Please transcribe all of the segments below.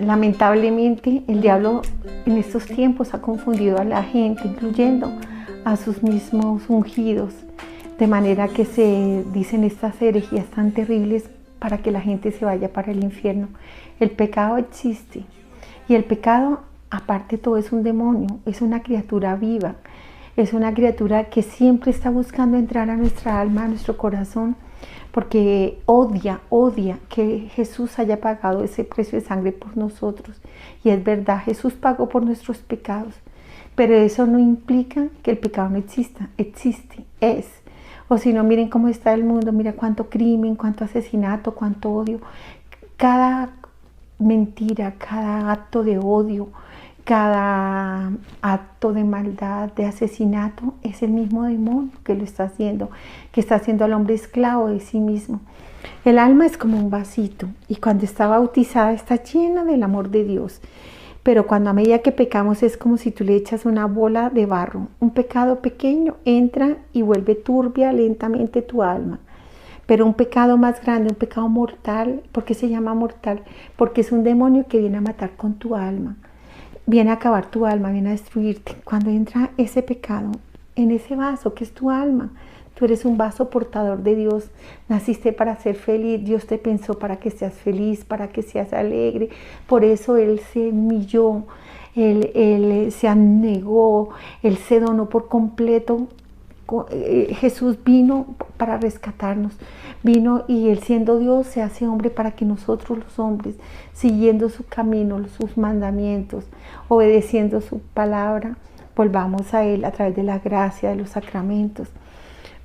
lamentablemente el diablo en estos tiempos ha confundido a la gente, incluyendo a sus mismos ungidos, de manera que se dicen estas herejías tan terribles para que la gente se vaya para el infierno. El pecado existe, y el pecado, aparte de todo, es un demonio, es una criatura viva, es una criatura que siempre está buscando entrar a nuestra alma, a nuestro corazón, porque odia que Jesús haya pagado ese precio de sangre por nosotros. Y es verdad, Jesús pagó por nuestros pecados, pero eso no implica que el pecado no exista, existe, es. O si no, miren cómo está el mundo, mira cuánto crimen, cuánto asesinato, cuánto odio. Cada mentira, cada acto de odio, cada acto de maldad, de asesinato, es el mismo demonio que lo está haciendo, que está haciendo al hombre esclavo de sí mismo. El alma es como un vasito, y cuando está bautizada está llena del amor de Dios. Pero cuando a medida que pecamos es como si tú le echas una bola de barro. Un pecado pequeño entra y vuelve turbia lentamente tu alma. Pero un pecado más grande, un pecado mortal, ¿por qué se llama mortal? Porque es un demonio que viene a matar con tu alma. Viene a acabar tu alma, viene a destruirte. Cuando entra ese pecado en ese vaso que es tu alma, tú eres un vaso portador de Dios. Naciste para ser feliz. Dios te pensó para que seas feliz, para que seas alegre. Por eso Él se humilló, Él se anegó, Él se donó por completo. Jesús vino para rescatarnos, vino, y Él siendo Dios se hace hombre para que nosotros los hombres, siguiendo su camino, sus mandamientos, obedeciendo su palabra, volvamos a Él a través de la gracia, de los sacramentos.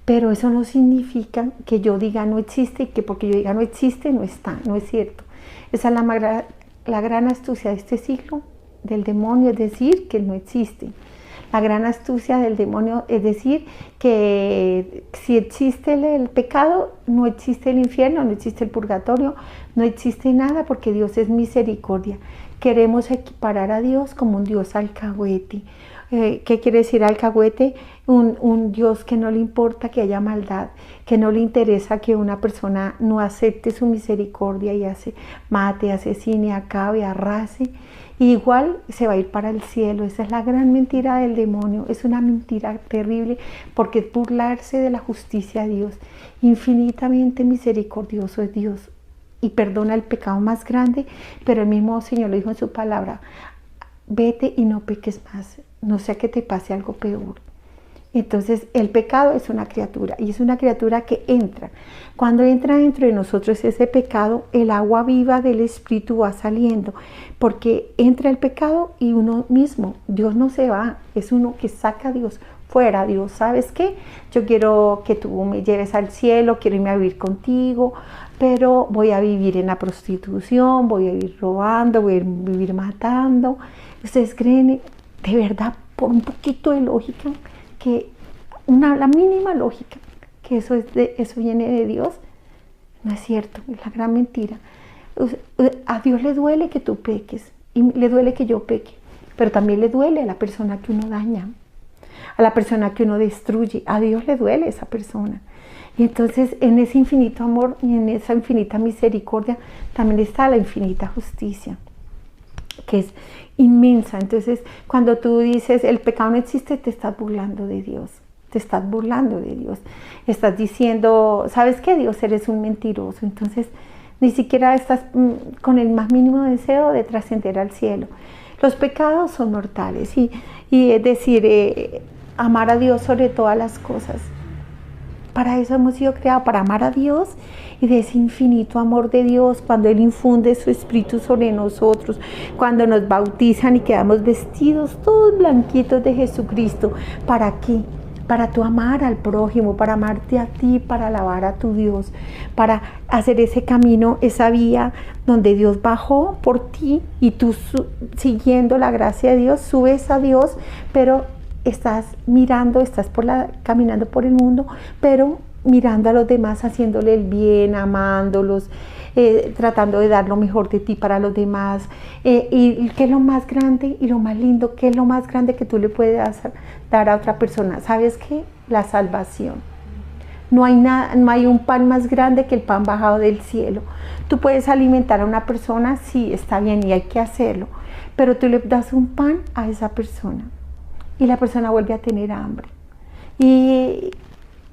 Pero eso no significa que yo diga no existe, y que porque yo diga no existe, no está, no es cierto. Esa es la gran astucia de este siglo del demonio, es decir, que Él no existe. La gran astucia del demonio es decir que si existe el pecado, no existe el infierno, no existe el purgatorio, no existe nada, porque Dios es misericordia. Queremos equiparar a Dios como un Dios alcahuete. ¿Qué quiere decir alcahuete? Un Dios que no le importa que haya maldad, que no le interesa que una persona no acepte su misericordia y mate, asesine, acabe, arrase. Y igual se va a ir para el cielo. Esa es la gran mentira del demonio. Es una mentira terrible, porque es burlarse de la justicia de Dios. Infinitamente misericordioso es Dios y perdona el pecado más grande, pero el mismo Señor lo dijo en su palabra: vete y no peques más, no sea que te pase algo peor. Entonces el pecado es una criatura, y es una criatura que entra. Cuando entra dentro de nosotros ese pecado, el agua viva del Espíritu va saliendo, porque entra el pecado y uno mismo, Dios no se va, es uno que saca a Dios fuera. Dios, ¿sabes qué? Yo quiero que tú me lleves al cielo, quiero irme a vivir contigo, pero voy a vivir en la prostitución, voy a ir robando, voy a vivir matando. ¿Ustedes creen de verdad, por un poquito de lógica, que la mínima lógica, que eso viene de Dios? No es cierto, es la gran mentira. A Dios le duele que tú peques, y le duele que yo peque, pero también le duele a la persona que uno daña, a la persona que uno destruye. A Dios le duele esa persona. Y entonces en ese infinito amor y en esa infinita misericordia también está la infinita justicia, que es inmensa. Entonces cuando tú dices el pecado no existe, te estás burlando de Dios. Te estás burlando de Dios. Estás diciendo, ¿sabes qué? Dios, eres un mentiroso. Entonces ni siquiera estás con el más mínimo deseo de trascender al cielo. Los pecados son mortales, y es decir, amar a Dios sobre todas las cosas. Para eso hemos sido creados, para amar a Dios, y de ese infinito amor de Dios, cuando Él infunde su Espíritu sobre nosotros, cuando nos bautizan y quedamos vestidos todos blanquitos de Jesucristo. ¿Para qué? Para tú amar al prójimo, para amarte a ti, para alabar a tu Dios, para hacer ese camino, esa vía donde Dios bajó por ti, y tú siguiendo la gracia de Dios, subes a Dios, pero estás mirando, caminando por el mundo, pero mirando a los demás, haciéndole el bien, amándolos, tratando de dar lo mejor de ti para los demás. Y qué es lo más grande y lo más lindo, qué es lo más grande que tú le puedes dar a otra persona. ¿Sabes qué? La salvación. No hay nada, no hay un pan más grande que el pan bajado del cielo. Tú puedes alimentar a una persona, sí, está bien y hay que hacerlo, pero tú le das un pan a esa persona y la persona vuelve a tener hambre. Y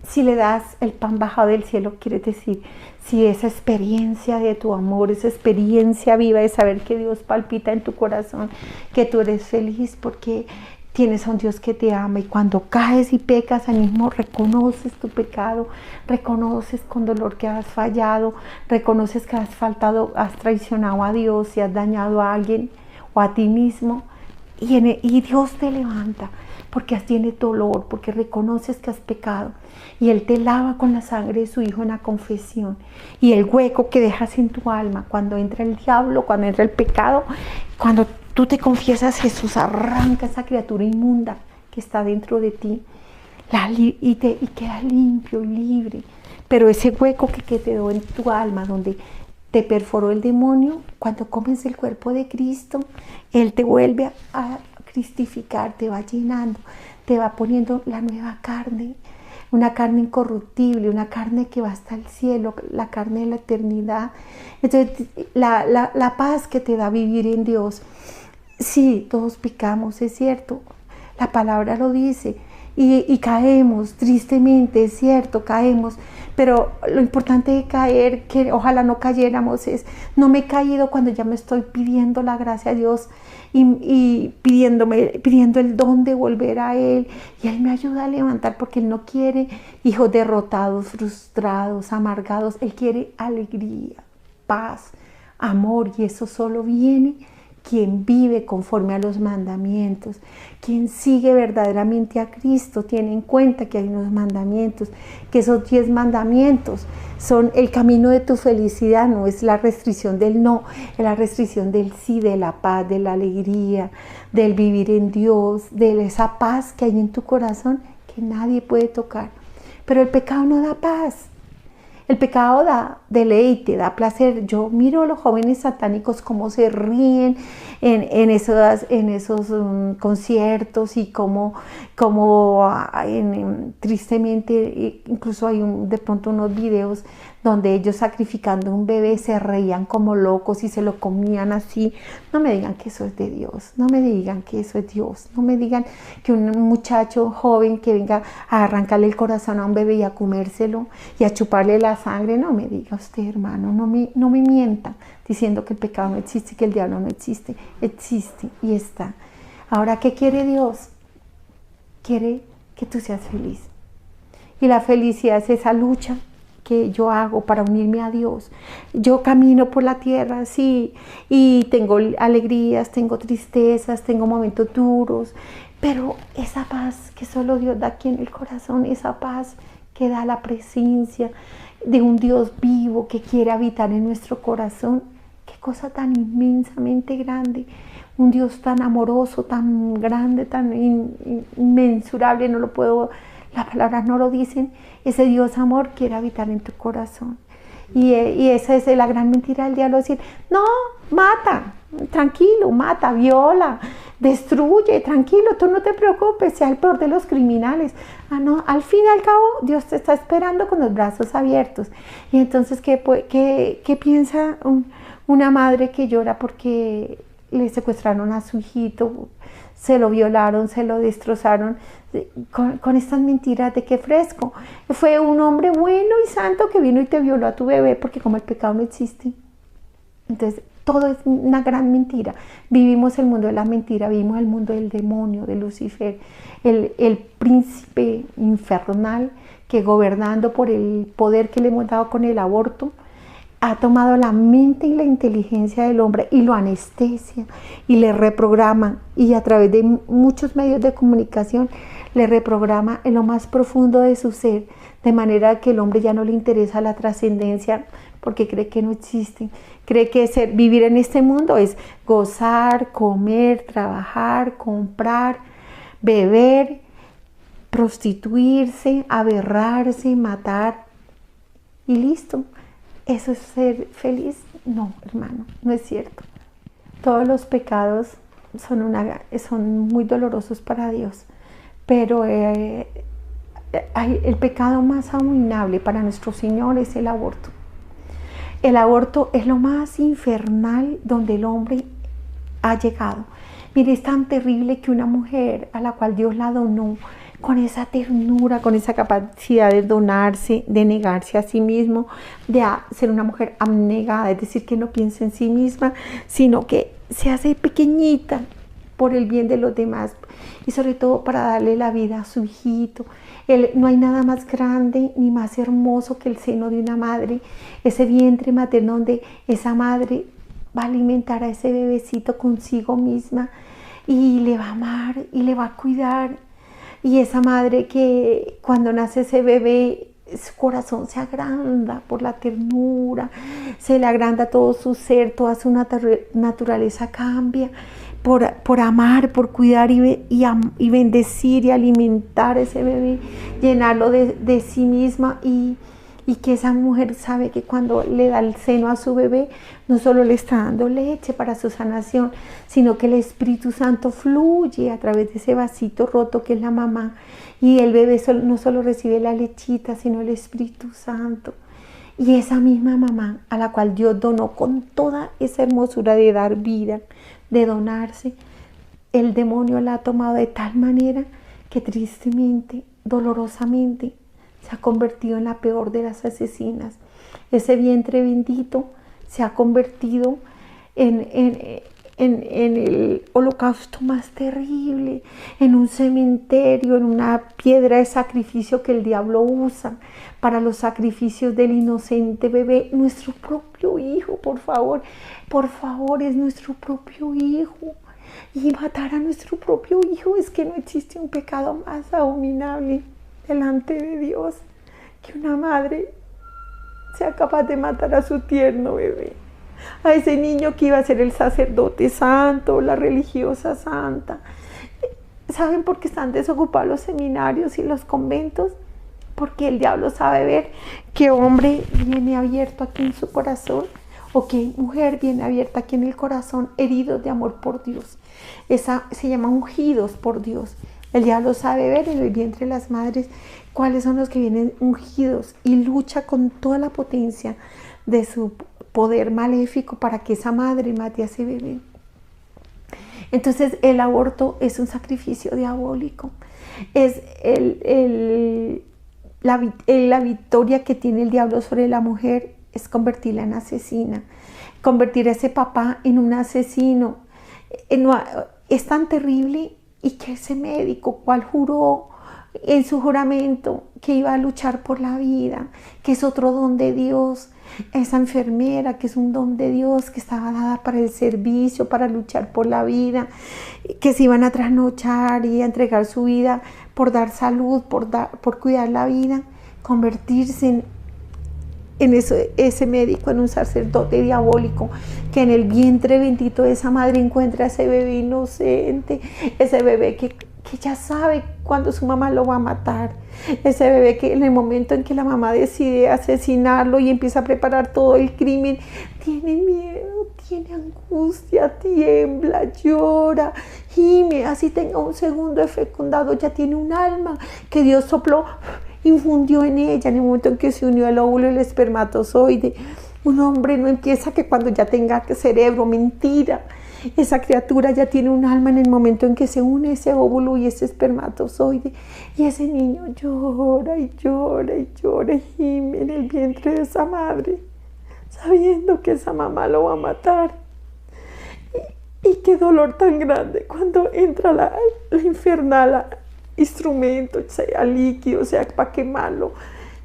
si le das el pan bajado del cielo, quiere decir, si esa experiencia de tu amor, esa experiencia viva de saber que Dios palpita en tu corazón, que tú eres feliz porque tienes a un Dios que te ama, y cuando caes y pecas, ahí mismo reconoces tu pecado, reconoces con dolor que has fallado, reconoces que has faltado, has traicionado a Dios y has dañado a alguien o a ti mismo, y Dios te levanta porque tienes dolor, porque reconoces que has pecado, y Él te lava con la sangre de su Hijo en la confesión. Y el hueco que dejas en tu alma cuando entra el diablo, cuando entra el pecado, cuando tú te confiesas, Jesús arranca esa criatura inmunda que está dentro de ti y queda limpio y libre. Pero ese hueco que quedó en tu alma, donde te perforó el demonio, cuando comes el cuerpo de Cristo, Él te vuelve a cristificar, te va llenando, te va poniendo la nueva carne, una carne incorruptible, una carne que va hasta el cielo, la carne de la eternidad. Entonces, la paz que te da vivir en Dios. Sí, todos pecamos, es cierto, la palabra lo dice, y caemos, tristemente, es cierto, caemos, pero lo importante de caer, que ojalá no cayéramos, es, no me he caído cuando ya me estoy pidiendo la gracia a Dios y pidiendo el don de volver a Él, y Él me ayuda a levantar, porque Él no quiere hijos derrotados, frustrados, amargados. Él quiere alegría, paz, amor, y eso solo viene quien vive conforme a los mandamientos, quien sigue verdaderamente a Cristo, tiene en cuenta que hay unos mandamientos, que esos 10 mandamientos son el camino de tu felicidad, no es la restricción del no, es la restricción del sí, de la paz, de la alegría, del vivir en Dios, de esa paz que hay en tu corazón que nadie puede tocar. Pero el pecado no da paz. El pecado da deleite, da placer. Yo miro a los jóvenes satánicos cómo se ríen en esos conciertos, y cómo tristemente, incluso hay de pronto unos videos donde ellos sacrificando un bebé se reían como locos y se lo comían así. No me digan que eso es de Dios, no me digan que eso es Dios, no me digan que un muchacho joven que venga a arrancarle el corazón a un bebé y a comérselo y a chuparle la sangre. No me diga usted, hermano, no me mientan diciendo que el pecado no existe, que el diablo no existe. Existe y está. Ahora, ¿qué quiere Dios? Quiere que tú seas feliz. Y la felicidad es esa lucha que yo hago para unirme a Dios. Yo camino por la tierra, sí, y tengo alegrías, tengo tristezas, tengo momentos duros, pero esa paz que solo Dios da aquí en el corazón, esa paz que da la presencia de un Dios vivo que quiere habitar en nuestro corazón, qué cosa tan inmensamente grande. Un Dios tan amoroso, tan grande, tan inmensurable, no lo puedo, las palabras no lo dicen. Ese Dios amor quiere habitar en tu corazón. Y esa es la gran mentira del diablo, decir, no, mata, tranquilo, mata, viola, destruye, tranquilo, tú no te preocupes, sea el peor de los criminales. Ah, no, al fin y al cabo, Dios te está esperando con los brazos abiertos. Y entonces, ¿qué piensa una madre que llora porque le secuestraron a su hijito, se lo violaron, se lo destrozaron, con estas mentiras de que fresco? Fue un hombre bueno y santo que vino y te violó a tu bebé, porque como el pecado no existe. Entonces, todo es una gran mentira. Vivimos el mundo de la mentira, vivimos el mundo del demonio, de Lucifer, el príncipe infernal que, gobernando por el poder que le hemos dado con el aborto, ha tomado la mente y la inteligencia del hombre y lo anestesia y le reprograma, y a través de muchos medios de comunicación le reprograma en lo más profundo de su ser, de manera que el hombre ya no le interesa la trascendencia, porque cree que no existe. Cree que vivir en este mundo es gozar, comer, trabajar, comprar, beber, prostituirse, aberrarse, matar y listo. ¿Eso es ser feliz? No, hermano, no es cierto. Todos los pecados son muy dolorosos para Dios, pero el pecado más abominable para nuestro Señor es el aborto. El aborto es lo más infernal donde el hombre ha llegado. Mire, es tan terrible que una mujer a la cual Dios la donó, con esa ternura, con esa capacidad de donarse, de negarse a sí mismo, de ser una mujer abnegada, es decir, que no piensa en sí misma, sino que se hace pequeñita por el bien de los demás y sobre todo para darle la vida a su hijito. No hay nada más grande ni más hermoso que el seno de una madre, ese vientre materno donde esa madre va a alimentar a ese bebecito consigo misma y le va a amar y le va a cuidar. Y esa madre que cuando nace ese bebé, su corazón se agranda por la ternura, se le agranda todo su ser, toda su naturaleza cambia por amar, por cuidar y bendecir y alimentar a ese bebé, llenarlo de sí misma y que esa mujer sabe que cuando le da el seno a su bebé, no solo le está dando leche para su sanación, sino que el Espíritu Santo fluye a través de ese vasito roto que es la mamá. Y el bebé no solo recibe la lechita, sino el Espíritu Santo. Y esa misma mamá a la cual Dios donó con toda esa hermosura de dar vida, de donarse, el demonio la ha tomado de tal manera que tristemente, dolorosamente, se ha convertido en la peor de las asesinas. Ese vientre bendito se ha convertido en el holocausto más terrible, en un cementerio, en una piedra de sacrificio que el diablo usa para los sacrificios del inocente bebé, nuestro propio hijo, por favor, es nuestro propio hijo. Y matar a nuestro propio hijo, es que no existe un pecado más abominable delante de Dios que una madre sea capaz de matar a su tierno bebé, a ese niño que iba a ser el sacerdote santo, la religiosa santa. ¿Saben por qué están desocupados los seminarios y los conventos? Porque el diablo sabe ver qué hombre viene abierto aquí en su corazón o qué mujer viene abierta aquí en el corazón, heridos de amor por Dios. Esa se llama ungidos por Dios. El diablo sabe ver en el vientre de las madres cuáles son los que vienen ungidos y lucha con toda la potencia de su poder maléfico para que esa madre mate a ese bebé. Entonces el aborto es un sacrificio diabólico. Es la victoria que tiene el diablo sobre la mujer es convertirla en asesina, convertir a ese papá en un asesino. Es tan terrible. Y que ese médico, cual juró en su juramento que iba a luchar por la vida, que es otro don de Dios, esa enfermera que es un don de Dios, que estaba dada para el servicio, para luchar por la vida, que se iban a trasnochar y a entregar su vida por dar salud, por cuidar la vida, convertirse en ese médico, en un sacerdote diabólico, que en el vientre bendito de esa madre encuentra a ese bebé inocente, ese bebé que ya sabe cuándo su mamá lo va a matar, ese bebé que en el momento en que la mamá decide asesinarlo y empieza a preparar todo el crimen, tiene miedo, tiene angustia, tiembla, llora, gime, así tenga un segundo de fecundado, ya tiene un alma que Dios sopló, infundió en ella en el momento en que se unió el óvulo y el espermatozoide. Un hombre no empieza que cuando ya tenga cerebro, mentira. Esa criatura ya tiene un alma en el momento en que se une ese óvulo y ese espermatozoide. Y ese niño llora y llora y llora y gime en el vientre de esa madre, sabiendo que esa mamá lo va a matar. Y qué dolor tan grande cuando entra la infernal instrumento, sea líquido, sea para quemarlo,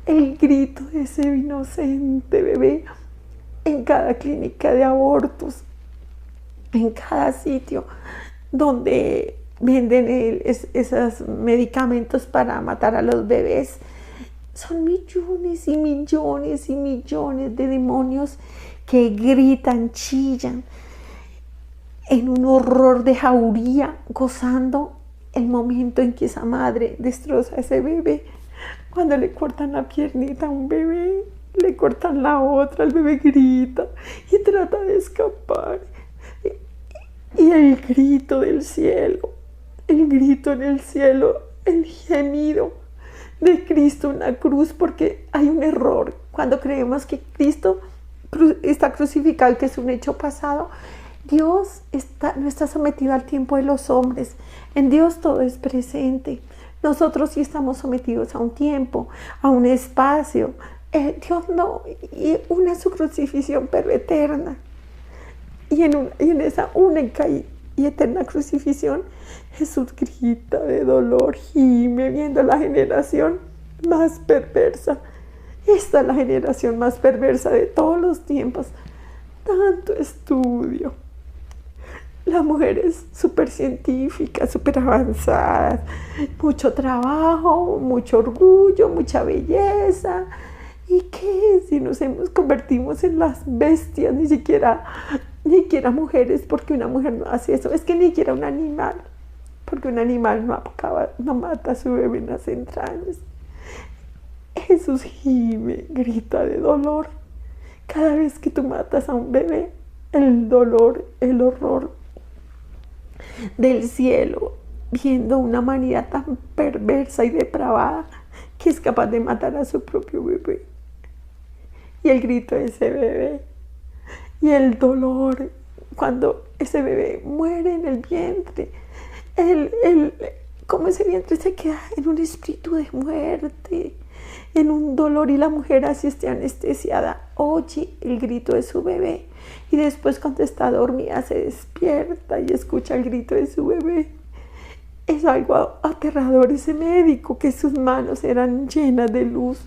el grito de ese inocente bebé en cada clínica de abortos, en cada sitio donde venden esos medicamentos para matar a los bebés. Son millones y millones y millones de demonios que gritan, chillan en un horror de jauría, gozando el momento en que esa madre destroza a ese bebé. Cuando le cortan la piernita a un bebé, le cortan la otra, el bebé grita y trata de escapar. Y el grito del cielo, el grito en el cielo, el gemido de Cristo una cruz, porque hay un error cuando creemos que Cristo está crucificado y que es un hecho pasado. Dios no está sometido al tiempo de los hombres. En Dios todo es presente. Nosotros sí estamos sometidos a un tiempo, a un espacio. Dios no, y una es su crucifixión, pero eterna. Y en esa única y eterna crucifixión, Jesús grita de dolor, gime, viendo la generación más perversa. Esta es la generación más perversa de todos los tiempos. Tanto estudio. Las mujeres súper científicas, súper avanzadas, mucho trabajo, mucho orgullo, mucha belleza. ¿Y qué si nos convertimos en las bestias? Ni siquiera mujeres, porque una mujer no hace eso. Es que ni siquiera un animal, porque un animal no mata a su bebé en las entrañas. Jesús gime, grita de dolor. Cada vez que tú matas a un bebé, el dolor, el horror del cielo, viendo una humanidad tan perversa y depravada que es capaz de matar a su propio bebé. Y el grito de ese bebé, y el dolor cuando ese bebé muere en el vientre, como ese vientre se queda en un espíritu de muerte, en un dolor, y la mujer así esté anestesiada, oye el grito de su bebé, y después cuando está dormida se despierta y escucha el grito de su bebé. Es algo aterrador ese médico, que sus manos eran llenas de luz,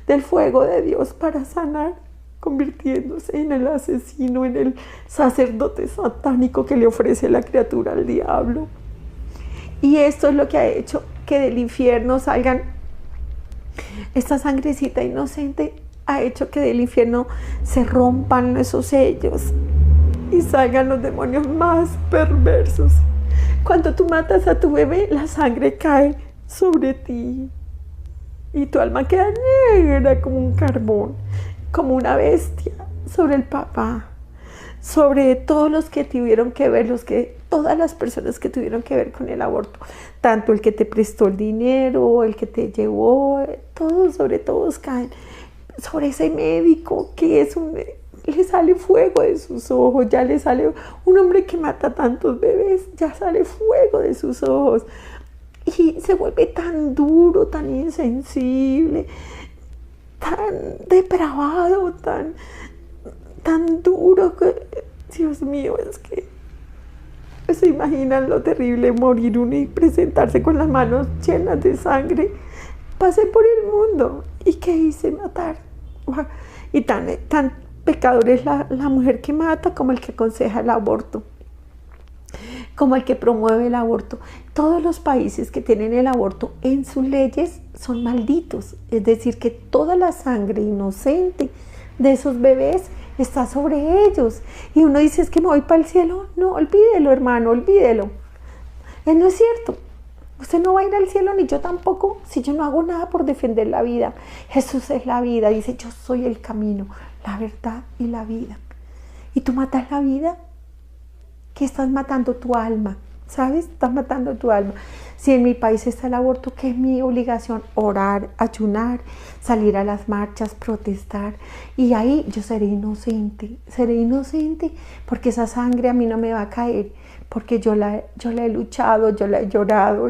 del fuego de Dios para sanar, convirtiéndose en el asesino, en el sacerdote satánico que le ofrece la criatura al diablo. Y esto es lo que ha hecho que del infierno salgan, esta sangrecita inocente ha hecho que del infierno se rompan esos sellos y salgan los demonios más perversos. Cuando tú matas a tu bebé, la sangre cae sobre ti y tu alma queda negra como un carbón, como una bestia, sobre el papá, sobre todos los que tuvieron que ver, todas las personas que tuvieron que ver con el aborto, tanto el que te prestó el dinero, el que te llevó, todos, sobre todos caen, sobre ese médico que le sale fuego de sus ojos, ya le sale un hombre que mata a tantos bebés, ya sale fuego de sus ojos y se vuelve tan duro, tan insensible, tan depravado, tan duro que, Dios mío, es que se imaginan lo terrible morir uno y presentarse con las manos llenas de sangre. Pasé por el mundo y ¿qué hice? Matar. Y tan pecador es la mujer que mata como el que aconseja el aborto, como el que promueve el aborto. Todos los países que tienen el aborto en sus leyes son malditos, es decir, que toda la sangre inocente de esos bebés está sobre ellos. Y uno dice, es que me voy para el cielo. No, olvídelo, hermano, olvídelo. No es cierto. Usted no va a ir al cielo, ni yo tampoco, si yo no hago nada por defender la vida. Jesús es la vida, dice, yo soy el camino, la verdad y la vida. Y tú matas la vida, que estás matando tu alma, ¿sabes? Estás matando tu alma. Si en mi país está el aborto, ¿qué es mi obligación? Orar, ayunar, salir a las marchas, protestar. Y ahí yo seré inocente porque esa sangre a mí no me va a caer, porque yo la he luchado, yo la he llorado,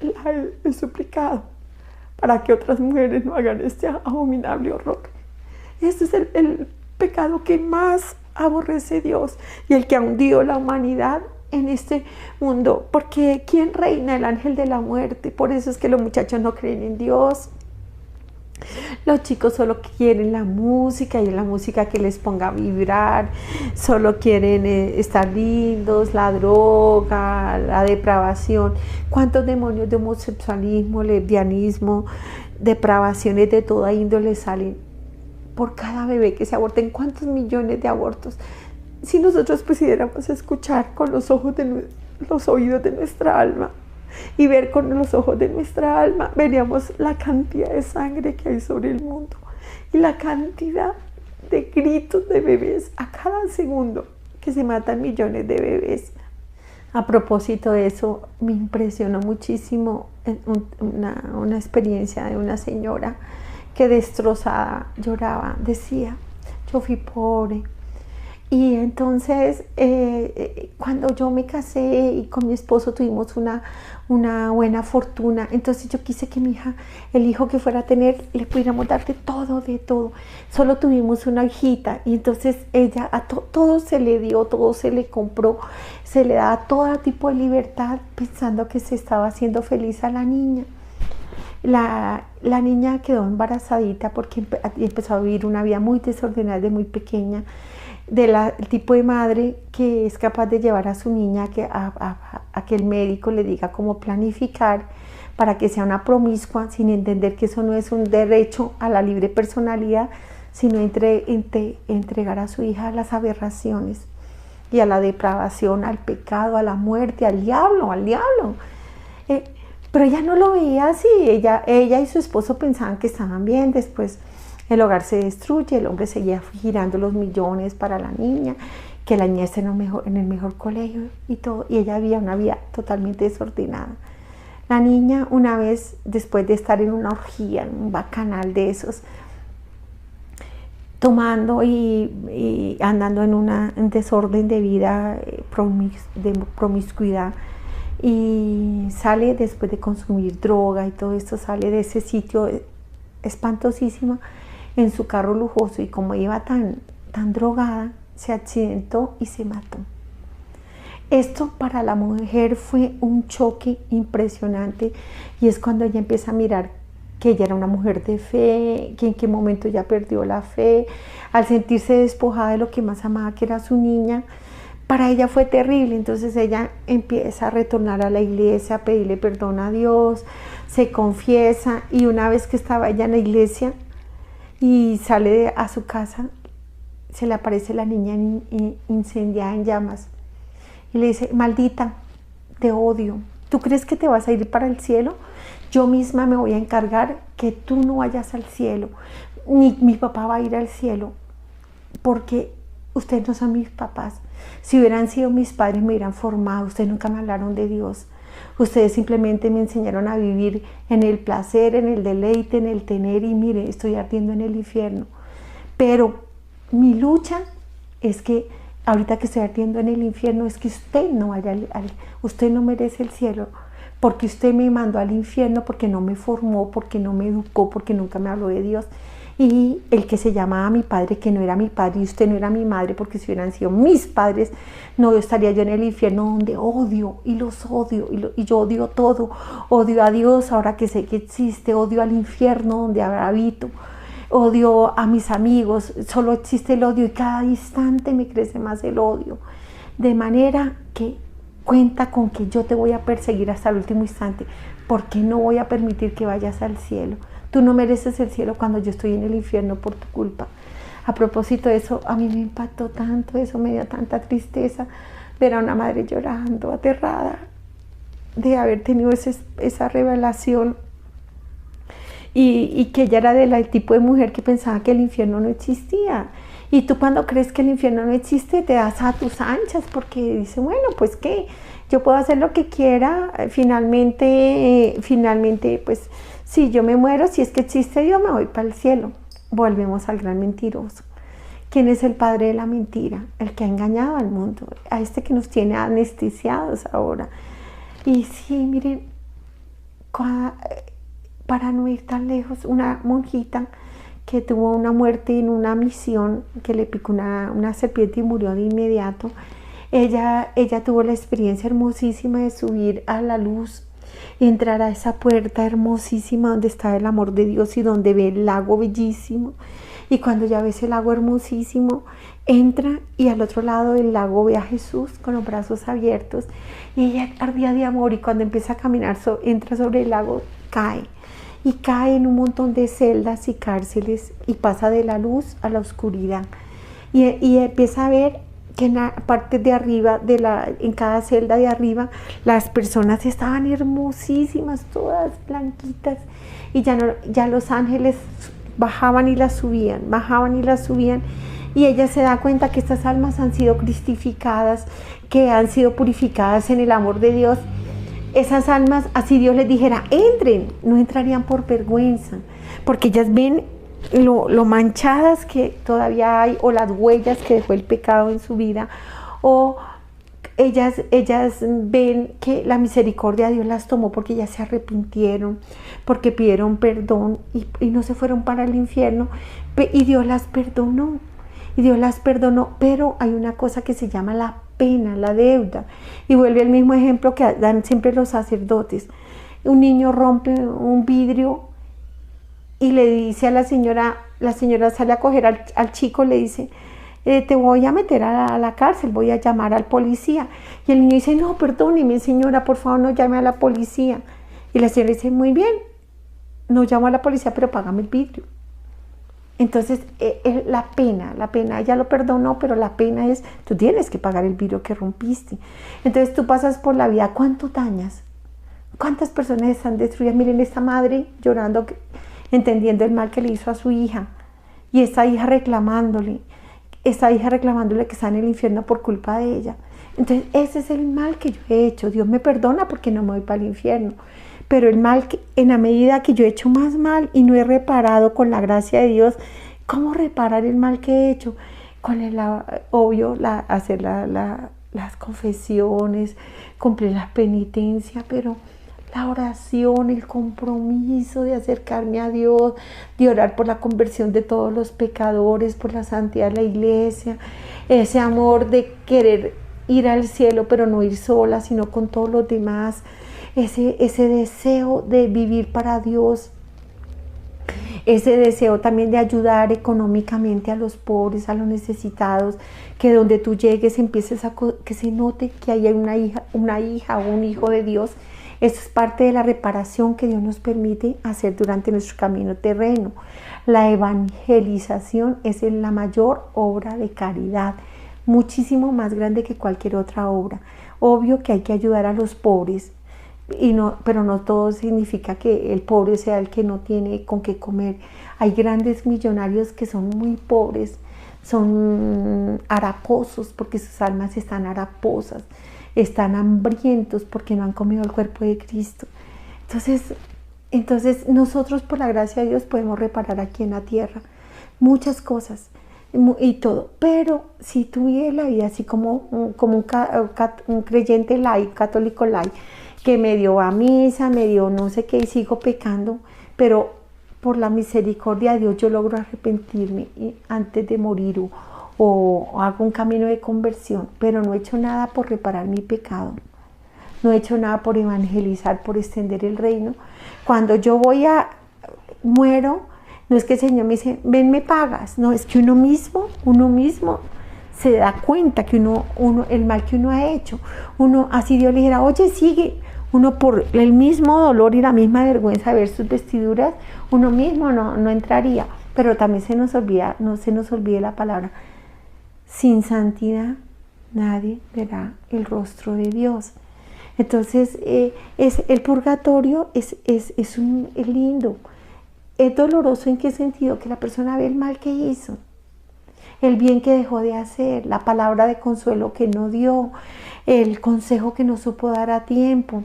la he suplicado para que otras mujeres no hagan este abominable horror. Este es el pecado que más aborrece Dios y el que ha hundido la humanidad en este mundo, porque ¿quién reina? El ángel de la muerte. Por eso es que los muchachos no creen en Dios. Los chicos solo quieren la música y la música que les ponga a vibrar, solo quieren estar lindos, la droga, la depravación. ¿Cuántos demonios de homosexualismo, lesbianismo, depravaciones de toda índole salen por cada bebé que se aborten? ¿Cuántos millones de abortos? Si nosotros pudiéramos escuchar con los oídos de nuestra alma y ver con los ojos de nuestra alma, veríamos la cantidad de sangre que hay sobre el mundo y la cantidad de gritos de bebés a cada segundo, que se matan millones de bebés. A propósito de eso, me impresionó muchísimo una experiencia de una señora que destrozada lloraba, decía, yo fui pobre. Y entonces, cuando yo me casé y con mi esposo tuvimos una buena fortuna, entonces yo quise que mi hija, el hijo que fuera a tener, le pudiéramos dar de todo, de todo. Solo tuvimos una hijita y entonces ella, todo se le dio, todo se le compró, se le daba todo tipo de libertad pensando que se estaba haciendo feliz a la niña. La niña quedó embarazadita porque empezó a vivir una vida muy desordenada de muy pequeña, del tipo de madre que es capaz de llevar a su niña a que el médico le diga cómo planificar para que sea una promiscua, sin entender que eso no es un derecho a la libre personalidad, sino entregar a su hija a las aberraciones y a la depravación, al pecado, a la muerte, al diablo. Pero ella no lo veía así, ella y su esposo pensaban que estaban bien. Después el hogar se destruye, el hombre seguía girando los millones para la niña, que la niña esté en el mejor colegio y todo, y ella vivía una vida totalmente desordenada. La niña, una vez, después de estar en una orgía, en un bacanal de esos, tomando y andando en un desorden de vida, de promiscuidad, y sale después de consumir droga y todo esto, sale de ese sitio espantosísimo en su carro lujoso, y como iba tan drogada, se accidentó y se mató. Esto para la mujer fue un choque impresionante, y es cuando ella empieza a mirar que ella era una mujer de fe, que en qué momento ya perdió la fe, al sentirse despojada de lo que más amaba, que era su niña. Para ella fue terrible. Entonces ella empieza a retornar a la iglesia, a pedirle perdón a Dios, se confiesa, y una vez que estaba ella en la iglesia y sale a su casa, se le aparece la niña incendiada en llamas y le dice: maldita, te odio, ¿tú crees que te vas a ir para el cielo? Yo misma me voy a encargar que tú no vayas al cielo, ni mi papá va a ir al cielo, porque ustedes no son mis papás. Si hubieran sido mis padres me hubieran formado, ustedes nunca me hablaron de Dios. Ustedes simplemente me enseñaron a vivir en el placer, en el deleite, en el tener, y mire, estoy ardiendo en el infierno. Pero mi lucha es que ahorita que estoy ardiendo en el infierno, es que usted no vaya usted no merece el cielo, porque usted me mandó al infierno, porque no me formó, porque no me educó, porque nunca me habló de Dios. Y el que se llamaba mi padre, que no era mi padre, y usted no era mi madre, porque si hubieran sido mis padres, no estaría yo en el infierno, donde odio y los odio, y yo odio todo. Odio a Dios ahora que sé que existe, odio al infierno donde ahora habito, odio a mis amigos, solo existe el odio, y cada instante me crece más el odio, de manera que cuenta con que yo te voy a perseguir hasta el último instante, porque no voy a permitir que vayas al cielo. Tú no mereces el cielo cuando yo estoy en el infierno por tu culpa. A propósito de eso, a mí me impactó tanto, eso me dio tanta tristeza ver a una madre llorando, aterrada de haber tenido esa revelación, y que ella era del tipo de mujer que pensaba que el infierno no existía. Y tú, cuando crees que el infierno no existe, te das a tus anchas, porque dice, bueno, pues qué, yo puedo hacer lo que quiera, finalmente, pues si yo me muero, si es que existe Dios, me voy para el cielo. Volvemos al gran mentiroso. ¿Quién es el padre de la mentira? El que ha engañado al mundo, a este que nos tiene anestesiados ahora. Y sí, miren, para no ir tan lejos, una monjita que tuvo una muerte en una misión, que le picó una serpiente y murió de inmediato. Ella tuvo la experiencia hermosísima de subir a la luz y entrar a esa puerta hermosísima donde está el amor de Dios y donde ve el lago bellísimo. Y cuando ya ves el lago hermosísimo, entra, y al otro lado del lago ve a Jesús con los brazos abiertos, y ella ardía de amor, y cuando empieza a caminar, entra sobre el lago, cae en un montón de celdas y cárceles, y pasa de la luz a la oscuridad, y empieza a ver que en la parte de arriba, en cada celda de arriba, las personas estaban hermosísimas, todas blanquitas, y ya los ángeles bajaban y las subían, y ella se da cuenta que estas almas han sido cristificadas, que han sido purificadas en el amor de Dios. Esas almas, así Dios les dijera, entren, no entrarían por vergüenza, porque ellas ven lo manchadas que todavía hay, o las huellas que dejó el pecado en su vida, o ellas ven que la misericordia de Dios las tomó porque ellas se arrepintieron, porque pidieron perdón y no se fueron para el infierno, y Dios las perdonó. Y Dios las perdonó, pero hay una cosa que se llama la pena, la deuda. Y vuelve el mismo ejemplo que dan siempre los sacerdotes. Un niño rompe un vidrio y le dice a la señora sale a coger al chico, le dice, te voy a meter a la cárcel, voy a llamar al policía. Y el niño dice, no, perdóneme señora, por favor no llame a la policía. Y la señora dice, muy bien, no llamo a la policía, pero págame el vidrio. Entonces, la pena, ella lo perdonó, pero la pena es, tú tienes que pagar el vidrio que rompiste. Entonces tú pasas por la vida, ¿cuánto dañas? ¿Cuántas personas están destruidas? Miren, esta madre llorando, entendiendo el mal que le hizo a su hija, y esta hija reclamándole que está en el infierno por culpa de ella. Entonces, ese es el mal que yo he hecho. Dios me perdona porque no me voy para el infierno. Pero el mal, en la medida que yo he hecho más mal y no he reparado con la gracia de Dios, ¿cómo reparar el mal que he hecho? Obvio, hacer las confesiones, cumplir las penitencias, pero la oración, el compromiso de acercarme a Dios, de orar por la conversión de todos los pecadores, por la santidad de la iglesia, ese amor de querer ir al cielo, pero no ir sola, sino con todos los demás, ese deseo de vivir para Dios, ese deseo también de ayudar económicamente a los pobres, a los necesitados, que donde tú llegues empieces que se note que hay una hija o un hijo de Dios. Eso es parte de la reparación que Dios nos permite hacer durante nuestro camino terreno. La evangelización es la mayor obra de caridad, muchísimo más grande que cualquier otra obra. Obvio que hay que ayudar a los pobres, pero no todo significa que el pobre sea el que no tiene con qué comer. Hay grandes millonarios que son muy pobres, son haraposos porque sus almas están haraposas, están hambrientos porque no han comido el cuerpo de Cristo. Entonces nosotros por la gracia de Dios podemos reparar aquí en la tierra muchas cosas y todo, pero si tú vives la vida así como un creyente laico, católico laico, que medio va a misa, medio no sé qué y sigo pecando, pero por la misericordia de Dios yo logro arrepentirme antes de morir o hago un camino de conversión, pero no he hecho nada por reparar mi pecado, no he hecho nada por evangelizar, por extender el reino. Cuando yo muero, no es que el Señor me dice, ven me pagas, no, es que uno mismo se da cuenta que el mal que uno ha hecho, así Dios le dijera, oye, sigue, uno por el mismo dolor y la misma vergüenza de ver sus vestiduras, uno mismo no entraría. Pero también no se nos olvide la palabra, sin santidad nadie verá el rostro de Dios. Entonces, el purgatorio es lindo. Es doloroso ¿en qué sentido? Que la persona ve el mal que hizo, el bien que dejó de hacer, la palabra de consuelo que no dio, el consejo que no supo dar a tiempo.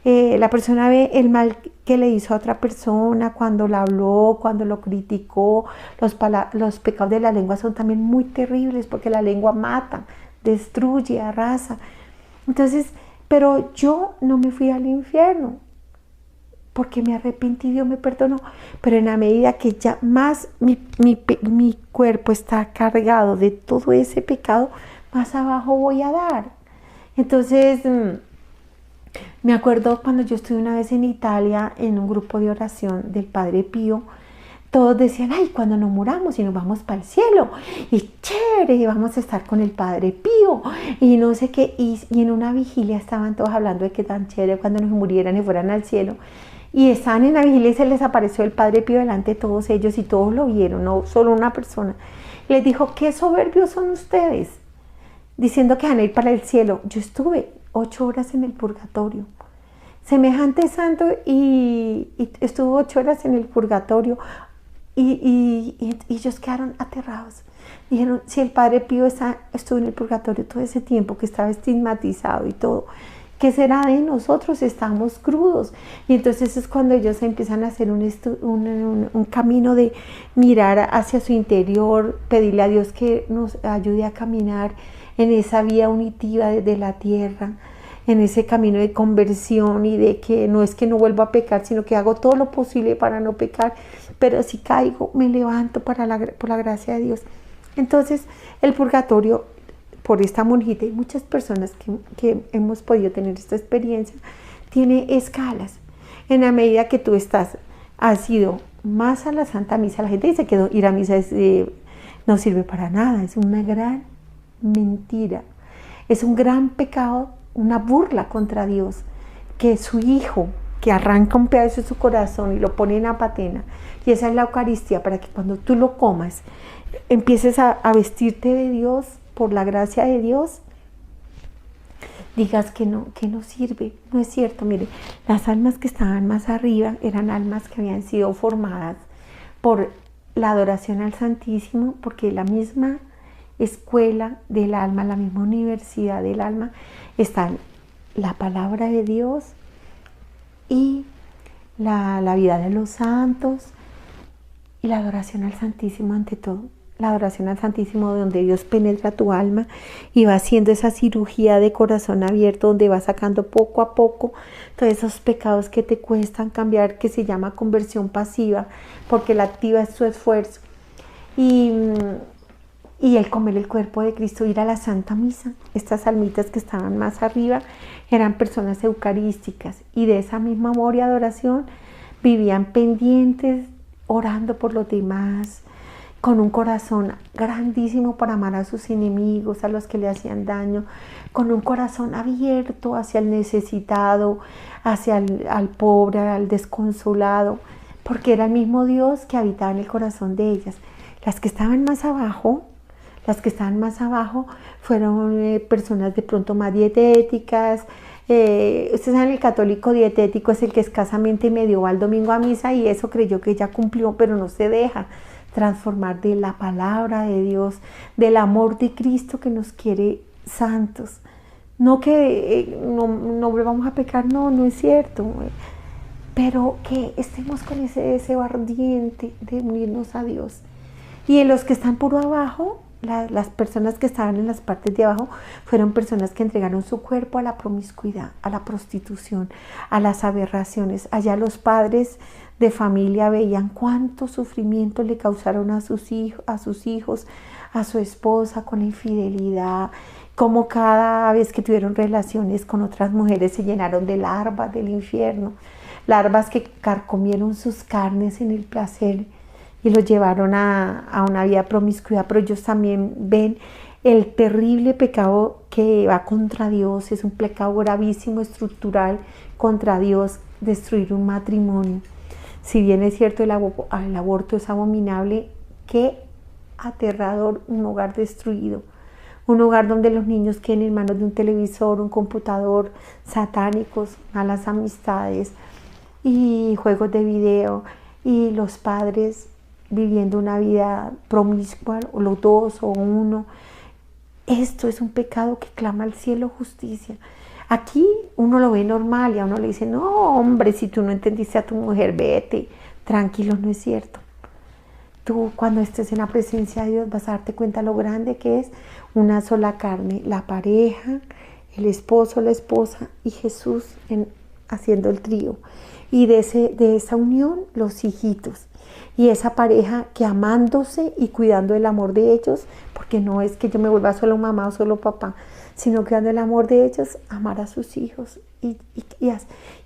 La persona ve el mal que le hizo a otra persona cuando la habló, cuando lo criticó. Los pecados de la lengua son también muy terribles porque la lengua mata, destruye, arrasa. Entonces, pero yo no me fui al infierno porque me arrepentí, Dios me perdonó. Pero en la medida que ya más mi cuerpo está cargado de todo ese pecado, más abajo voy a dar. Entonces, me acuerdo cuando yo estuve una vez en Italia en un grupo de oración del Padre Pío, todos decían, ay, cuando nos muramos y nos vamos para el cielo, y chévere, vamos a estar con el Padre Pío, y no sé qué, y en una vigilia estaban todos hablando de que tan chévere cuando nos murieran y fueran al cielo, y estaban en la vigilia y se les apareció el Padre Pío delante de todos ellos, y todos lo vieron, no solo una persona, y les dijo, qué soberbios son ustedes, diciendo que van a ir para el cielo. Yo estuve 8 horas en el purgatorio, semejante santo, y estuvo 8 horas en el purgatorio, y ellos quedaron aterrados. Dijeron, si el Padre Pío estuvo en el purgatorio todo ese tiempo, que estaba estigmatizado y todo, ¿qué será de nosotros? Estamos crudos. Y entonces es cuando ellos empiezan a hacer un camino de mirar hacia su interior, pedirle a Dios que nos ayude a caminar en esa vía unitiva de la tierra, en ese camino de conversión y de que no es que no vuelva a pecar, sino que hago todo lo posible para no pecar, pero si caigo, me levanto por la gracia de Dios. Entonces, el purgatorio, por esta monjita y muchas personas que hemos podido tener esta experiencia, tiene escalas. En la medida que tú has ido más a la Santa Misa, la gente dice que ir a misa no sirve para nada, es una gran mentira, es un gran pecado, una burla contra Dios, que su hijo, que arranca un pedazo de su corazón y lo pone en la patena, y esa es la Eucaristía, para que cuando tú lo comas, empieces a vestirte de Dios, por la gracia de Dios, digas que no sirve. No es cierto. Mire, las almas que estaban más arriba eran almas que habían sido formadas por la adoración al Santísimo, porque la misma escuela del alma, la misma universidad del alma, están la palabra de Dios y la vida de los santos y la adoración al Santísimo ante todo. La adoración al Santísimo, donde Dios penetra tu alma y va haciendo esa cirugía de corazón abierto, donde va sacando poco a poco todos esos pecados que te cuestan cambiar, que se llama conversión pasiva, porque la activa es tu esfuerzo. Y el comer el cuerpo de Cristo, ir a la Santa Misa. Estas almitas que estaban más arriba eran personas eucarísticas, y de esa misma amor y adoración vivían pendientes, orando por los demás, con un corazón grandísimo para amar a sus enemigos, a los que le hacían daño, con un corazón abierto hacia el necesitado, hacia al pobre, al desconsolado, porque era el mismo Dios que habitaba en el corazón de ellas. Las que estaban más abajo fueron personas de pronto más dietéticas. Ustedes saben, el católico dietético es el que escasamente medio va al domingo a misa y eso creyó que ya cumplió, pero no se deja transformar de la palabra de Dios, del amor de Cristo que nos quiere santos. No que no volvamos a pecar, no es cierto, pero que estemos con ese deseo ardiente de unirnos a Dios. Y en los que están puro abajo, las personas que estaban en las partes de abajo fueron personas que entregaron su cuerpo a la promiscuidad, a la prostitución, a las aberraciones. Allá los padres de familia veían cuánto sufrimiento le causaron a sus hijos, a su esposa, con infidelidad, cómo cada vez que tuvieron relaciones con otras mujeres se llenaron de larvas del infierno, larvas que carcomieron sus carnes en el placer y los llevaron a una vida promiscuidad. Pero ellos también ven el terrible pecado que va contra Dios, es un pecado gravísimo, estructural contra Dios, destruir un matrimonio. Si bien es cierto el aborto es abominable, qué aterrador un hogar destruido, un hogar donde los niños queden en manos de un televisor, un computador, satánicos, malas amistades y juegos de video, y los padres viviendo una vida promiscua, o los dos o uno. Esto es un pecado que clama al cielo justicia. Aquí uno lo ve normal y a uno le dice, no hombre, si tú no entendiste a tu mujer, vete. Tranquilo, no es cierto. Tú cuando estés en la presencia de Dios vas a darte cuenta lo grande que es una sola carne, la pareja, el esposo, la esposa y Jesús haciendo el trío. Y de esa unión los hijitos. Y esa pareja que amándose y cuidando el amor de ellos, porque no es que yo me vuelva solo mamá o solo papá, sino cuidando el amor de ellos, amar a sus hijos y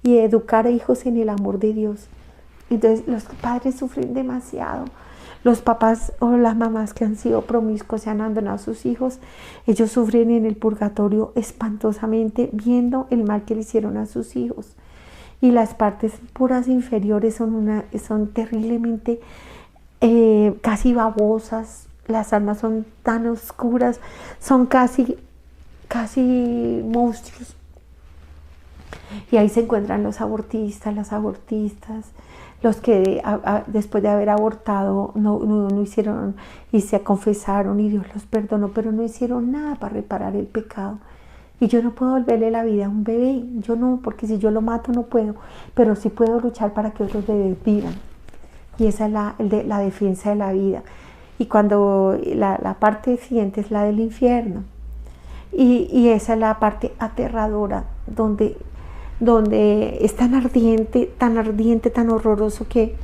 educar a hijos en el amor de Dios. Entonces los padres sufren demasiado. Los papás o las mamás que han sido promiscuos y han abandonado a sus hijos, ellos sufren en el purgatorio espantosamente viendo el mal que le hicieron a sus hijos. Y las partes puras inferiores son terriblemente casi babosas. Las almas son tan oscuras, son casi monstruos. Y ahí se encuentran los abortistas, las abortistas, los que después de haber abortado no hicieron y se confesaron y Dios los perdonó, pero no hicieron nada para reparar el pecado. Y yo no puedo volverle la vida a un bebé, yo no, porque si yo lo mato no puedo, pero sí puedo luchar para que otros bebés vivan. Y esa es la defensa de la vida. Y cuando la parte siguiente es la del infierno. Y esa es la parte aterradora, donde es tan ardiente, tan horroroso que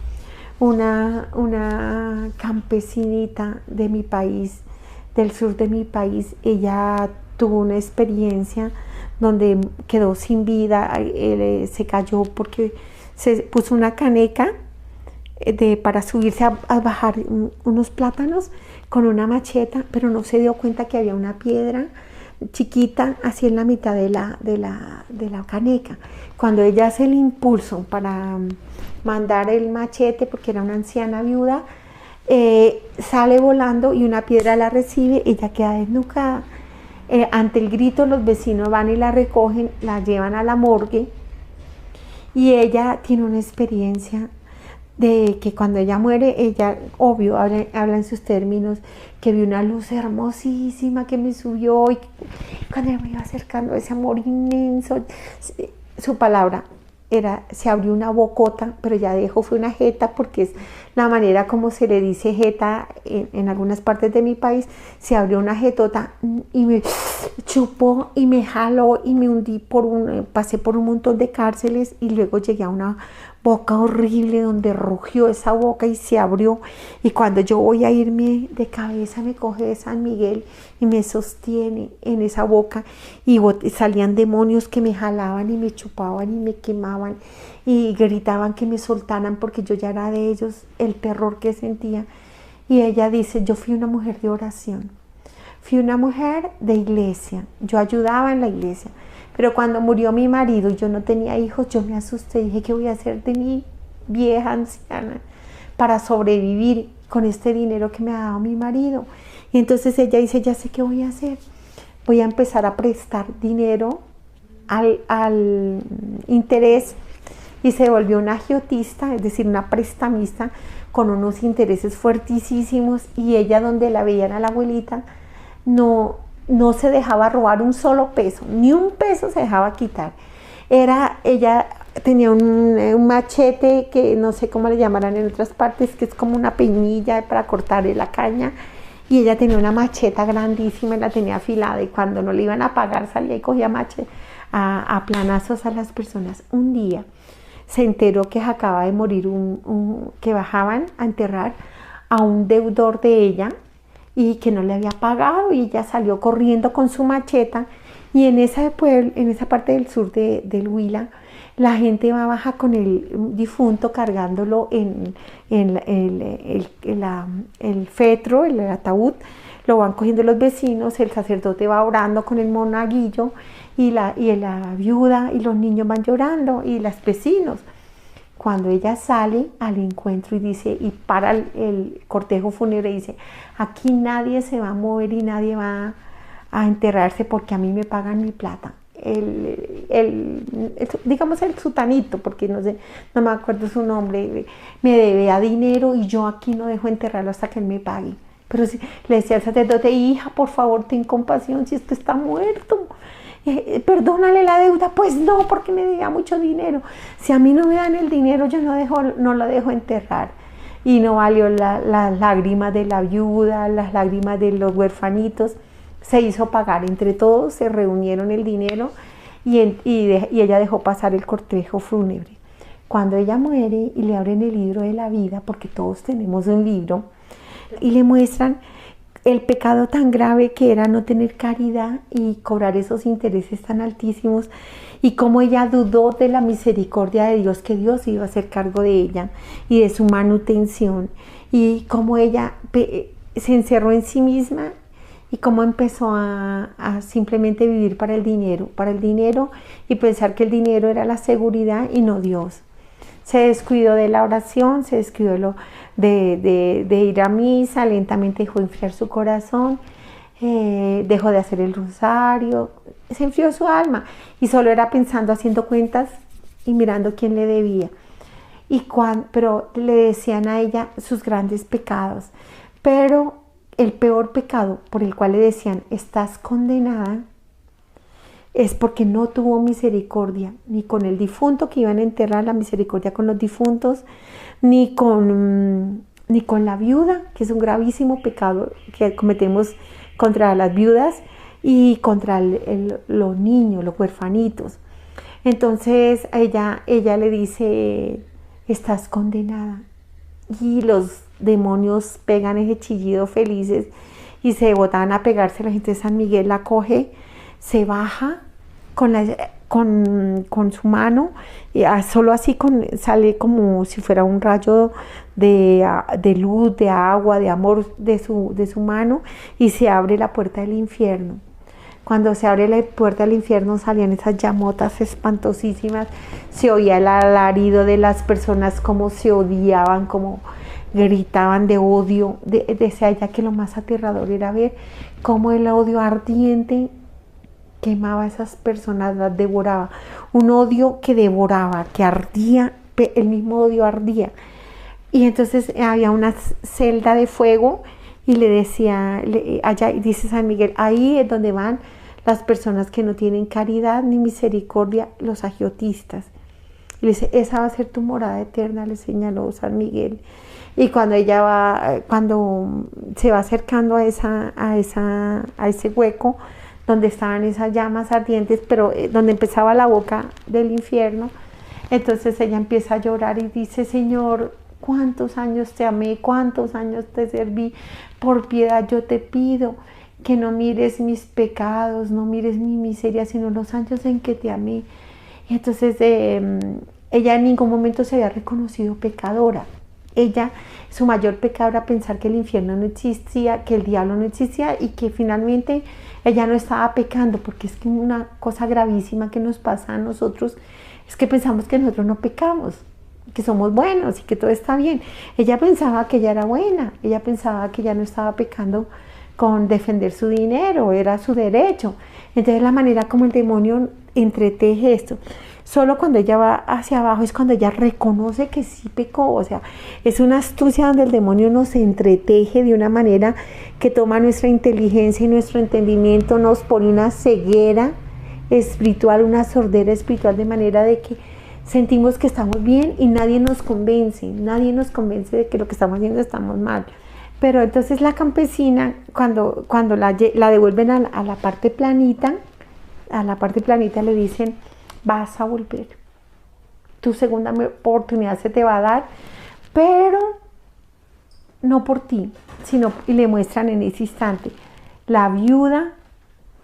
una campesinita de mi país, del sur de mi país, ella tuvo una experiencia donde quedó sin vida, se cayó porque se puso una caneca para subirse a bajar unos plátanos con una macheta, pero no se dio cuenta que había una piedra chiquita así en la mitad de la caneca. Cuando ella hace el impulso para mandar el machete, porque era una anciana viuda, sale volando y una piedra la recibe, ella queda desnucada. Ante el grito los vecinos van y la recogen, la llevan a la morgue y ella tiene una experiencia de que cuando ella muere, ella, obvio, habla en sus términos, que vio una luz hermosísima que me subió y cuando ella me iba acercando a ese amor inmenso, su palabra era, se abrió una bocota, pero ya dejó, fue una jeta, porque es la manera como se le dice jeta en algunas partes de mi país, se abrió una jetota y me chupó y me jaló y me hundí pasé por un montón de cárceles y luego llegué a una boca horrible donde rugió esa boca y se abrió, y cuando yo voy a irme de cabeza me coge de San Miguel y me sostiene en esa boca y salían demonios que me jalaban y me chupaban y me quemaban y gritaban que me soltaran porque yo ya era de ellos, el terror que sentía. Y ella dice, yo fui una mujer de oración, fui una mujer de iglesia, yo ayudaba en la iglesia. Pero cuando murió mi marido y yo no tenía hijos, yo me asusté. Dije, ¿qué voy a hacer de mi vieja anciana para sobrevivir con este dinero que me ha dado mi marido? Y entonces ella dice, ya sé qué voy a hacer. Voy a empezar a prestar dinero al interés. Y se volvió una agiotista, es decir, una prestamista con unos intereses fuertísimos. Y ella, donde la veían a la abuelita, no se dejaba robar un solo peso, ni un peso se dejaba quitar. Ella tenía un machete que no sé cómo le llamarán en otras partes, que es como una peñilla para cortar la caña, y ella tenía una macheta grandísima y la tenía afilada, y cuando no le iban a pagar salía y cogía a planazos a las personas. Un día se enteró que acaba de morir que bajaban a enterrar a un deudor de ella y que no le había pagado, y ella salió corriendo con su macheta. Y en esa parte del sur del Huila, la gente baja con el difunto cargándolo en el fetro, el ataúd, lo van cogiendo los vecinos, el sacerdote va orando con el monaguillo y la viuda y los niños van llorando y los vecinos. Cuando ella sale al encuentro y dice, y para el cortejo fúnebre, dice, aquí nadie se va a mover y nadie va a enterrarse porque a mí me pagan mi plata. Digamos el sutanito, porque no me acuerdo su nombre, me debía dinero y yo aquí no dejo enterrarlo hasta que él me pague. Pero sí, le decía al sacerdote, hija, por favor, ten compasión, si esto está muerto. Perdónale la deuda. Pues no, porque me debía mucho dinero. Si a mí no me dan el dinero, yo no lo dejo enterrar. Y no valió las lágrimas de la viuda, las lágrimas de los huerfanitos. Se hizo pagar entre todos, se reunieron el dinero y ella dejó pasar el cortejo fúnebre. Cuando ella muere y le abren el libro de la vida, porque todos tenemos un libro, y le muestran el pecado tan grave que era no tener caridad y cobrar esos intereses tan altísimos, y cómo ella dudó de la misericordia de Dios, que Dios iba a hacer cargo de ella y de su manutención, y cómo ella se encerró en sí misma y cómo empezó a simplemente vivir para el dinero y pensar que el dinero era la seguridad y no Dios. Se descuidó de la oración, se descuidó de ir a misa, lentamente dejó enfriar su corazón, dejó de hacer el rosario, se enfrió su alma y solo era pensando, haciendo cuentas y mirando quién le debía. pero le decían a ella sus grandes pecados. Pero el peor pecado por el cual le decían, estás condenada, es porque no tuvo misericordia, ni con el difunto que iban a enterrar, la misericordia con los difuntos, ni con la viuda, que es un gravísimo pecado que cometemos contra las viudas y contra los niños, los huerfanitos. Entonces ella le dice, estás condenada. Y los demonios pegan ese chillido felices y se botan a pegarse. La gente de San Miguel la coge, se baja con su mano, y solo así sale como si fuera un rayo de luz, de agua, de amor de su mano, y se abre la puerta del infierno. Cuando se abre la puerta del infierno salían esas llamotas espantosísimas, se oía el alarido de las personas, como se odiaban, como gritaban de odio. Decía ella que lo más aterrador era ver cómo el odio ardiente quemaba a esas personas, las devoraba. Un odio que devoraba, que ardía, el mismo odio ardía. Y entonces había una celda de fuego y le decía, allá dice San Miguel, ahí es donde van las personas que no tienen caridad ni misericordia, los agiotistas. Y le dice, esa va a ser tu morada eterna, le señaló San Miguel. Y cuando cuando se va acercando a ese hueco donde estaban esas llamas ardientes, pero donde empezaba la boca del infierno, entonces ella empieza a llorar y dice, Señor, cuántos años te amé, cuántos años te serví, por piedad yo te pido que no mires mis pecados, no mires mi miseria, sino los años en que te amé. Y entonces ella en ningún momento se había reconocido pecadora. Su mayor pecado era pensar que el infierno no existía, que el diablo no existía, y que finalmente ella no estaba pecando, porque es que una cosa gravísima que nos pasa a nosotros es que pensamos que nosotros no pecamos, que somos buenos y que todo está bien. Ella pensaba que ella era buena, ella pensaba que ella no estaba pecando con defender su dinero, era su derecho. Entonces la manera como el demonio entreteje esto, solo cuando ella va hacia abajo es cuando ella reconoce que sí pecó. O sea, es una astucia donde el demonio nos entreteje de una manera que toma nuestra inteligencia y nuestro entendimiento, nos pone una ceguera espiritual, una sordera espiritual, de manera de que sentimos que estamos bien y nadie nos convence de que lo que estamos haciendo estamos mal. Pero entonces la campesina, cuando la devuelven a la parte planita, le dicen, vas a volver, tu segunda oportunidad se te va a dar, pero no por ti, y le muestran en ese instante la viuda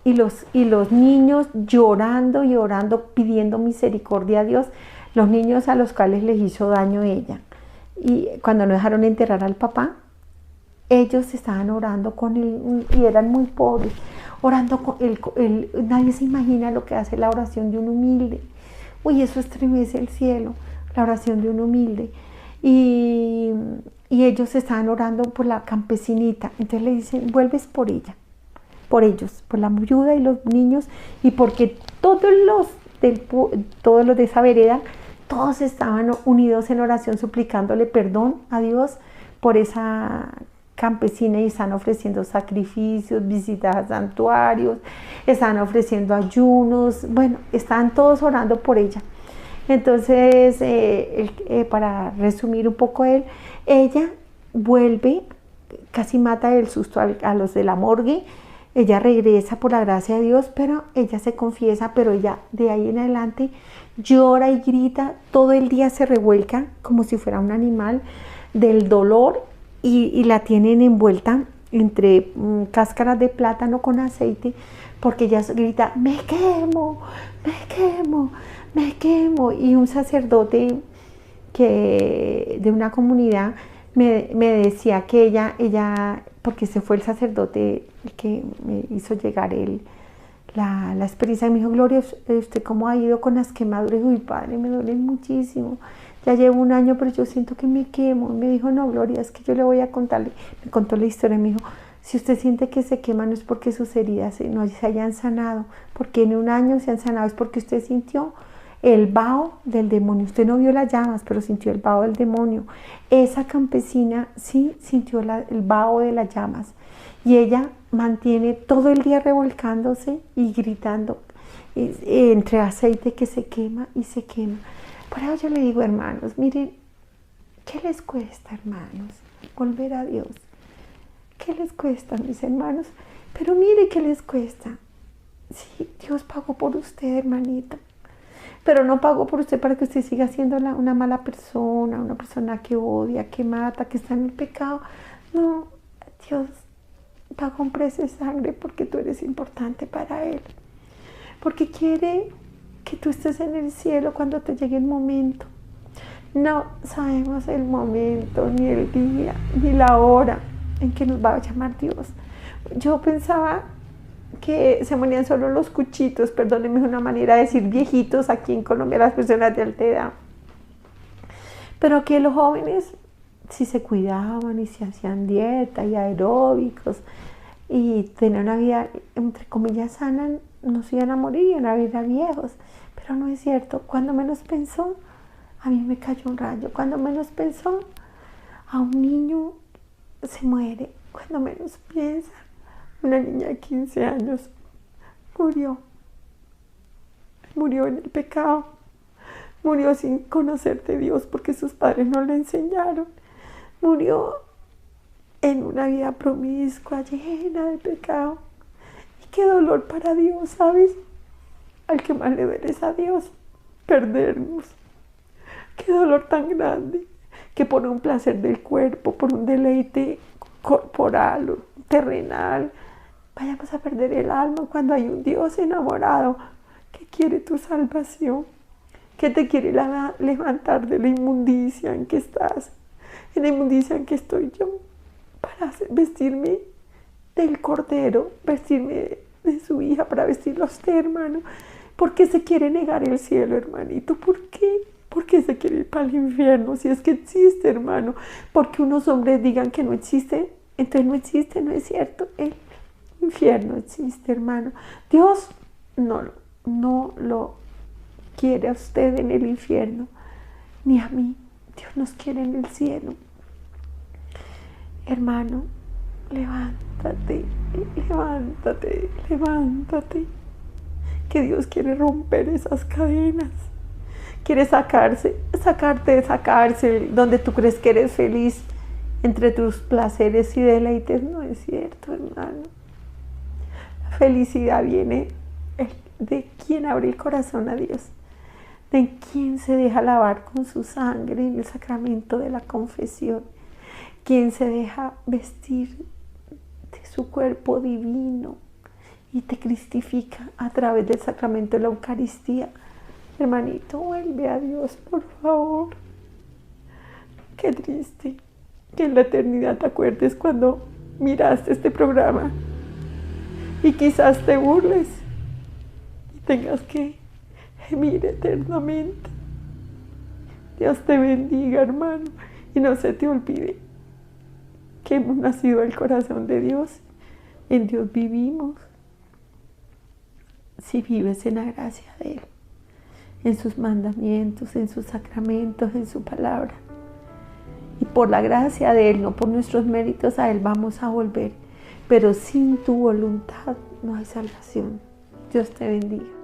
y los niños llorando y orando, pidiendo misericordia a Dios, los niños a los cuales les hizo daño ella. Y cuando no dejaron enterrar al papá, ellos estaban orando con él, y eran muy pobres, orando con él. Nadie se imagina lo que hace la oración de un humilde. Uy, eso estremece el cielo, la oración de un humilde. Y ellos estaban orando por la campesinita. Entonces le dicen, vuelves por ella, por ellos, por la viuda y los niños, y porque todos los de esa vereda, todos estaban unidos en oración, suplicándole perdón a Dios por esa campesina, y están ofreciendo sacrificios, visitas a santuarios, están ofreciendo ayunos, bueno, están todos orando por ella. Entonces, para resumir un poco ella vuelve, casi mata del susto a los de la morgue. Ella regresa por la gracia de Dios, pero ella se confiesa, pero ella de ahí en adelante llora y grita, todo el día se revuelca como si fuera un animal del dolor, y la tienen envuelta entre cáscaras de plátano con aceite, porque ella grita, me quemo, me quemo, me quemo. Y un sacerdote de una comunidad me decía que ella, porque ese fue el sacerdote el que me hizo llegar la experiencia, me dijo, Gloria, ¿usted cómo ha ido con las quemaduras? Y uy, padre, me duelen muchísimo, ya llevo un año, pero yo siento que me quemo. Y me dijo, no, Gloria, es que yo le voy a contarle. Me contó la historia, me dijo, si usted siente que se quema, no es porque sus heridas no se hayan sanado, porque en un año se han sanado, es porque usted sintió el vaho del demonio. Usted no vio las llamas, pero sintió el vaho del demonio. Esa campesina sí sintió el vaho de las llamas. Y ella mantiene todo el día revolcándose y gritando entre aceite que se quema y se quema. Por eso yo le digo, hermanos, miren, ¿qué les cuesta, hermanos, volver a Dios? ¿Qué les cuesta, mis hermanos? Pero mire qué les cuesta. Sí, Dios pagó por usted, hermanito. Pero no pagó por usted para que usted siga siendo una mala persona, una persona que odia, que mata, que está en el pecado. No, Dios pagó un precio de sangre porque tú eres importante para Él. Porque quiere que tú estés en el cielo cuando te llegue el momento. No sabemos el momento, ni el día, ni la hora en que nos va a llamar Dios. Yo pensaba que se morían solo los cuchitos, perdónenme, es una manera de decir viejitos aquí en Colombia, las personas de alta edad. Pero que los jóvenes, si se cuidaban y se hacían dieta y aeróbicos y tenían una vida, entre comillas, sana, no se iban a morir, iban a vivir a viejos. Pero no es cierto. Cuando menos pensó, a mí me cayó un rayo. Cuando menos pensó, a un niño se muere. Cuando menos piensa, una niña de 15 años murió. Murió en el pecado. Murió sin conocer de Dios porque sus padres no le enseñaron. Murió en una vida promiscua, llena de pecado. Y qué dolor para Dios, ¿sabes? Al que más le duele es a Dios perdernos. Qué dolor tan grande que por un placer del cuerpo, por un deleite corporal o terrenal, vayamos a perder el alma cuando hay un Dios enamorado que quiere tu salvación, que te quiere levantar de la inmundicia en que estás, en la inmundicia en que estoy yo, para vestirme del Cordero, vestirme de su hija, para vestirlo a usted, hermano. ¿Por qué se quiere negar el cielo, hermanito? ¿Por qué? ¿Por qué se quiere ir para el infierno? Si es que existe, hermano. Porque unos hombres digan que no existe, entonces no existe, no es cierto. El infierno existe, hermano. Dios no lo quiere a usted en el infierno, ni a mí. Dios nos quiere en el cielo. Hermano, levántate, levántate, levántate. Que Dios quiere romper esas cadenas. Quiere sacarte de esa cárcel donde tú crees que eres feliz entre tus placeres y deleites. No es cierto, hermano. La felicidad viene de quien abre el corazón a Dios, de quien se deja lavar con su sangre en el sacramento de la confesión, quien se deja vestir de su cuerpo divino y te cristifica a través del sacramento de la Eucaristía. Hermanito, vuelve a Dios, por favor. Qué triste que en la eternidad te acuerdes cuando miraste este programa y quizás te burles y tengas que gemir eternamente. Dios te bendiga, hermano, y no se te olvide que hemos nacido del corazón de Dios. En Dios vivimos. Si vives en la gracia de Él, en sus mandamientos, en sus sacramentos, en su palabra. Y por la gracia de Él, no por nuestros méritos, a Él vamos a volver. Pero sin tu voluntad no hay salvación. Dios te bendiga.